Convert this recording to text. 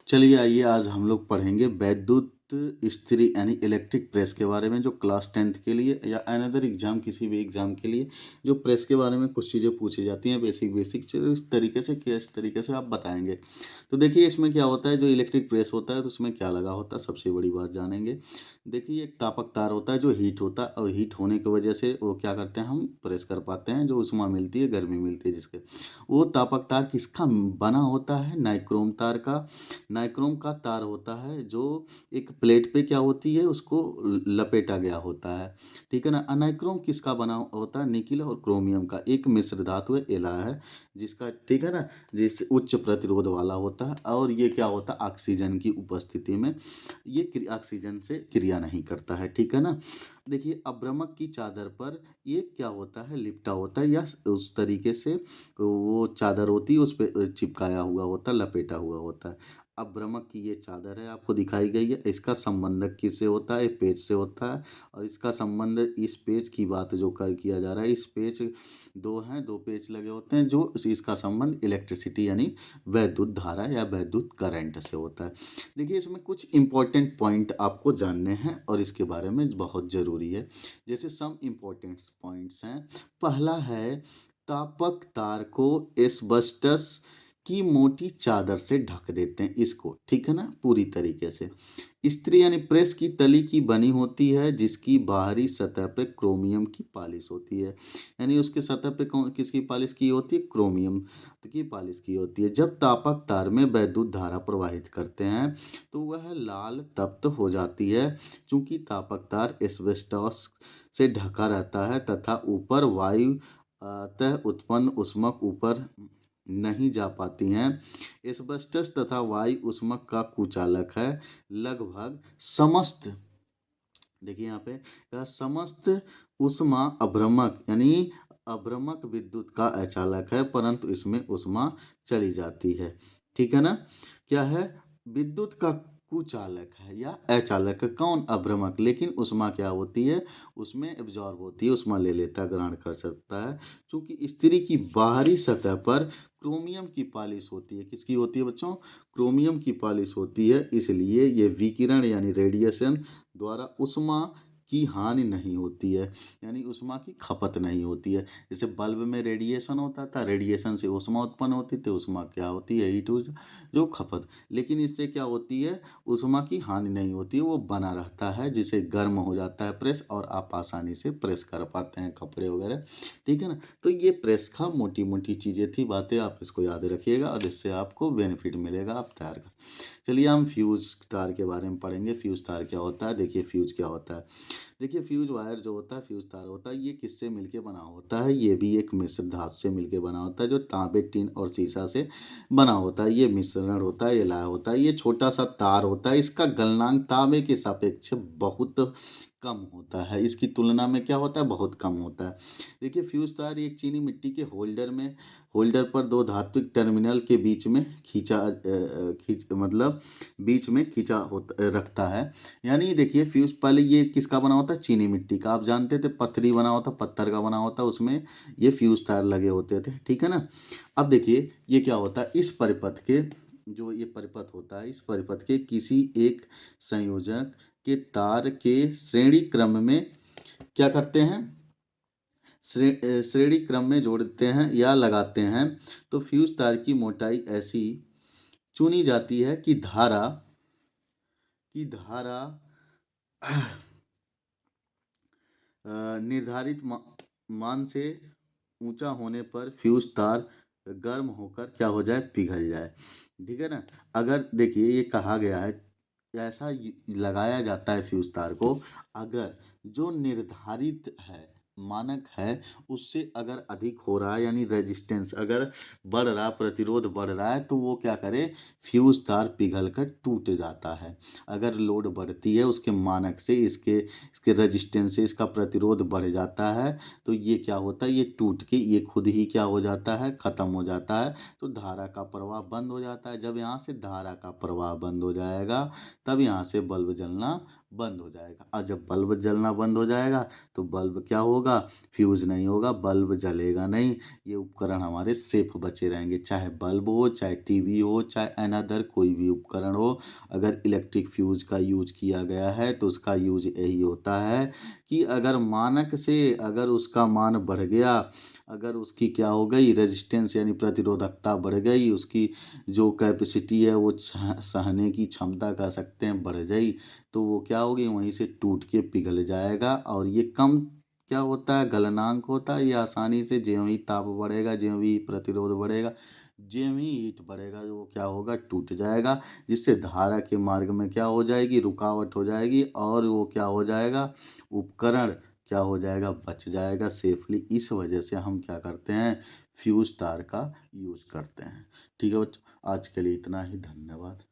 चलिए आइए आज हम लोग पढ़ेंगे वैद्युत इस्त्री यानी इलेक्ट्रिक प्रेस के बारे में जो क्लास 10th के लिए या अनदर एग्जाम किसी भी एग्जाम के लिए जो प्रेस के बारे में कुछ चीज़ें पूछी जाती हैं बेसिक बेसिक चीज़ इस तरीके से किस तरीके से आप बताएंगे। तो देखिए इसमें क्या होता है जो इलेक्ट्रिक प्रेस होता है तो उसमें क्या लगा होता है सबसे बड़ी बात जानेंगे। देखिए एक तापक तार होता है जो हीट होता है और हीट होने की वजह से वो क्या करते हैं हम प्रेस कर पाते हैं जो उष्मा मिलती है गर्मी मिलती है जिसके वो तापक तार किसका बना होता है नाइक्रोम तार का। नाइक्रोम का तार होता है जो एक प्लेट पे क्या होती है उसको लपेटा गया होता है। ठीक है ना। अनाइक्रोम किसका बना होता है निकिल और क्रोमियम का एक मिश्र धातु है एला है जिसका ठीक है ना जिस उच्च प्रतिरोध वाला होता है और ये क्या होता है ऑक्सीजन की उपस्थिति में ये ऑक्सीजन से क्रिया नहीं करता है। ठीक है ना। देखिए अभ्रमक की चादर पर ये क्या होता है लिपटा होता है या उस तरीके से वो चादर होती है उस पे चिपकाया हुआ होता है लपेटा हुआ होता है। अभ्रमक की ये चादर है आपको दिखाई गई है इसका संबंधक किससे होता है पेज से होता है। और इसका संबंध इस पेज की बात जो कर किया जा रहा है इस पेज दो हैं दो पेज लगे होते हैं जो इसका संबंध इलेक्ट्रिसिटी यानी वैद्युत धारा या वैद्युत करंट से होता है। देखिए इसमें कुछ इंपॉर्टेंट पॉइंट आपको जानने हैं और इसके बारे में बहुत ज़रूरी है। जैसे सम इंपॉर्टेंट पॉइंट्स हैं। पहला है तापक तार को एस्बेस्टस की मोटी चादर से ढक देते हैं इसको ठीक है ना पूरी तरीके से। स्त्री यानी प्रेस की तली की बनी होती है जिसकी बाहरी सतह पे क्रोमियम की पालिश होती है। यानी उसके सतह पे किसकी पालिश की होती है क्रोमियम की पालिश की होती है। जब तापक तार में वैद्युत धारा प्रवाहित करते हैं तो वह लाल तप्त हो जाती है। चूंकि तापक तार एस्बेस्टॉस से ढका रहता है तथा ऊपर वायु अतः उत्पन्न उष्मक ऊपर नहीं जा पाती हैं। एस्बेस्टस तथा वायु उष्मक का कुचालक है। लगभग समस्त देखिए यहाँ पे समस्त उष्मा अभ्रमक यानी अभ्रमक विद्युत का अचालक है परंतु इसमें उष्मा चली जाती है। ठीक है ना। क्या है विद्युत का कुचालक है या अचालक है कौन अभ्रमक लेकिन उष्मा क्या होती है उसमें एब्जॉर्ब होती है उष्मा ले लेता है ग्रहण कर सकता है। क्योंकि स्त्री की बाहरी सतह पर क्रोमियम की पालिश होती है किसकी होती है बच्चों क्रोमियम की पालिश होती है इसलिए ये विकिरण यानी रेडिएशन द्वारा ऊष्मा की हानि नहीं होती है यानी ऊष्मा की खपत नहीं होती है। जैसे बल्ब में रेडिएशन होता था रेडिएशन से ऊष्मा उत्पन्न होती थी ऊष्मा क्या होती है हीट जो खपत। लेकिन इससे क्या होती है ऊष्मा की हानि नहीं होती है वो बना रहता है जिसे गर्म हो जाता है प्रेस और आप आसानी से प्रेस कर पाते हैं कपड़े वगैरह। ठीक है ना। तो ये प्रेस का मोटी मोटी चीज़ें थी बातें आप इसको याद रखिएगा और इससे आपको बेनिफिट मिलेगा आप तैयार कर। चलिए हम फ्यूज़ तार के बारे में पढ़ेंगे फ्यूज़ तार क्या होता है। देखिए फ्यूज़ क्या होता है। देखिए फ्यूज़ वायर जो होता है फ्यूज़ तार होता है ये किससे मिलके बना होता है ये भी एक मिश्र धातु से मिलके बना होता है जो तांबे टीन और सीसा से बना होता है। ये मिश्रण होता है ये लाया होता है ये छोटा सा तार होता है इसका गलनांक तांबे के सापेक्ष बहुत कम होता है इसकी तुलना में क्या होता है बहुत कम होता है। देखिए फ्यूज़ तार एक चीनी मिट्टी के होल्डर पर दो धात्विक टर्मिनल के बीच में खींच मतलब बीच में खींचा होता रखता है। यानी देखिए फ्यूज पहले ये किसका बना होता है चीनी मिट्टी का आप जानते थे पत्थरी बना होता पत्थर का बना होता उसमें ये फ्यूज तार लगे होते थे। ठीक है ना। अब देखिए ये क्या होता है इस परिपथ के जो ये परिपथ होता है इस परिपथ के किसी एक संयोजक के तार के श्रेणी क्रम में क्या करते हैं श्रेणी क्रम में जोड़ते हैं या लगाते हैं। तो फ्यूज तार की मोटाई ऐसी चुनी जाती है कि धारा निर्धारित मान से ऊंचा होने पर फ्यूज तार गर्म होकर क्या हो जाए पिघल जाए। ठीक है ना। अगर देखिए ये कहा गया है ऐसा लगाया जाता है फ्यूज तार को अगर जो निर्धारित है मानक है उससे अगर अधिक हो रहा है यानी रेजिस्टेंस अगर बढ़ रहा प्रतिरोध बढ़ रहा है तो वो क्या करे फ्यूज तार पिघल कर टूट जाता है। अगर लोड बढ़ती है उसके मानक से इसके रेजिस्टेंस से इसका प्रतिरोध बढ़ जाता है तो ये क्या होता है ये टूट के ये खुद ही क्या हो जाता है ख़त्म हो जाता है। तो धारा का प्रवाह बंद हो जाता है जब यहाँ से धारा का प्रवाह बंद हो जाएगा तब यहाँ से बल्ब जलना बंद हो जाएगा। और जब बल्ब जलना बंद हो जाएगा तो बल्ब क्या होगा, फ्यूज नहीं होगा, बल्ब जलेगा नहीं। ये उपकरण हमारे सेफ बचे रहेंगे, चाहे बल्ब हो, चाहे टीवी हो, चाहे अनदर कोई भी उपकरण हो। अगर इलेक्ट्रिक फ्यूज का यूज किया गया है तो उसका यूज यही होता है कि अगर मानक से अगर उसका मान बढ़ गया, अगर उसकी क्या हो गई, रेजिस्टेंस यानी प्रतिरोधकता बढ़ गई, उसकी जो कैपेसिटी है वो सहने की क्षमता कह सकते हैं बढ़ गई, तो वो क्या होगी, वहीं से टूट के पिघल जाएगा। और ये कम क्या होता है, गलनांक होता है। ये आसानी से ज्यों ही ताप बढ़ेगा, ज्यों ही प्रतिरोध बढ़ेगा, ज्यों ही हीट बढ़ेगा, वो क्या होगा, टूट जाएगा। जिससे धारा के मार्ग में क्या हो जाएगी, रुकावट हो जाएगी, और वो क्या हो जाएगा, उपकरण क्या हो जाएगा, बच जाएगा सेफली। इस वजह से हम क्या करते हैं, फ्यूज तार का यूज करते हैं। ठीक है बच्चों, आज के लिए इतना ही, धन्यवाद।